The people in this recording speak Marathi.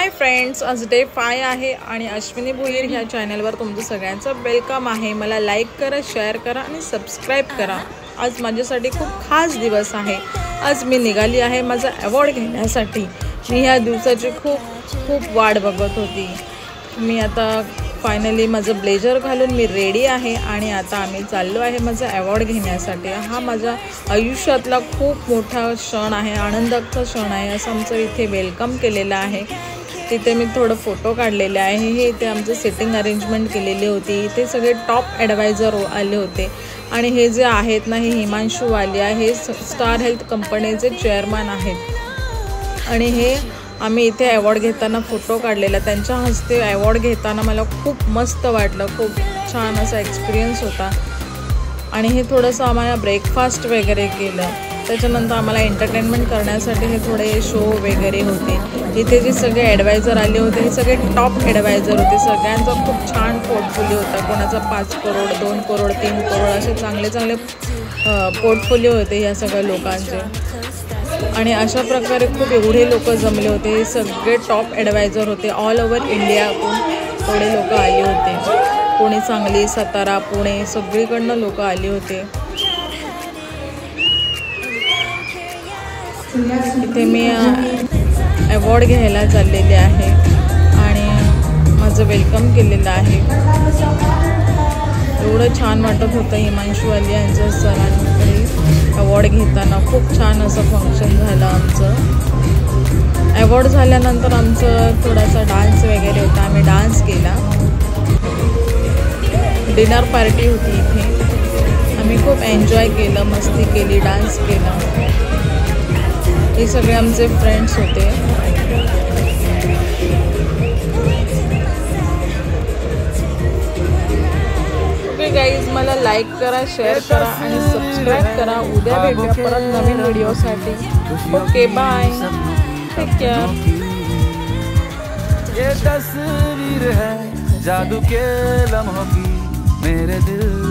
हाय फ्रेंड्स, आज डे 5 आहे आणि अश्विनी भोईर ह्या चॅनलवर तुमचं सगळ्यांचं वेलकम आहे। मला लाईक करा, शेअर करा आणि सबस्क्राईब करा। आज माझ्यासाठी खूप खास दिवस आहे। आज मी निघाली आहे माझा अवॉर्ड घेण्यासाठी। मी ह्या दिवसाची खूप वाट बघत होती। मी आता फायनली माझं ब्लेजर घालून मी रेडी आहे आणि आता आम्ही चाललो आहे माझा अवॉर्ड घेण्यासाठी। हा माझ्या आयुष्यातला खूप मोठा क्षण आहे, आनंदाचा क्षण आहे। असं आमचं इथे वेलकम केलेलं आहे। तिथे मी थोडं फोटो काढलेले आहे। हे इथे आमचं सिटिंग अरेंजमेंट केलेली होती। इथे सगळे टॉप ॲडवायझर आले होते आणि हे जे आहेत ना, हे हिमांशू वालिया, हे स्टार हेल्थ कंपनीचे चेअरमन आहेत आणि हे आम्ही इथे अवॉर्ड घेताना फोटो काढलेला। त्यांच्या हस्ते अवॉर्ड घेताना मला खूप मस्त वाटलं, खूप छान असा एक्सपिरियन्स होता। आणि हे थोडंसं आम्हाला ब्रेकफास्ट वगैरे केलं। त्याच्यानंतर आम्हाला एंटरटेनमेंट करण्यासाठी हे थोडे शो वगैरे होते। इथे जे सगळे ॲडवायझर आले होते हे सगळे टॉप ॲडवायझर होते। सगळ्यांचा खूप छान पोर्टफोलिओ होता। कोणाचा 5 करोड, 2 करोड, 3 करोड असे चांगले पोर्टफोलिओ होते या सगळ्या लोकांचे। आणि अशा प्रकारे खूप एवढे लोक जमले होते। हे सगळे टॉप ॲडवायझर होते। ऑल ओव्हर इंडियातून थोडे लोक आले होते। पुणे, सांगली, सातारा, पुणे सगळीकडनं लोक आले होते। इथे मी अवॉर्ड घ्यायला चाललेले आहे आणि माझं वेलकम केलेलं आहे। एवढं छान वाटत होतं। हिमांशू वालिया यांच्या सरांकडे अवॉर्ड घेताना खूप छान असं फंक्शन झालं आमचं। अवॉर्ड झाल्यानंतर आमचं थोडासा डान्स वगैरे होता, आम्ही डान्स केला। डिनर पार्टी होती इथे, आम्ही खूप एन्जॉय केलं, मस्ती केली, डान्स केला। हे सगळे आमचे फ्रेंड्स होते। ओके गाईज, मला लाईक करा, शेअर करा आणि सबस्क्राईब करा। उद्या भेटूया परत नवीन व्हिडिओसाठी। Okay bye, take care. ये तस्वीर है जादू के लम्हों की मेरे दिल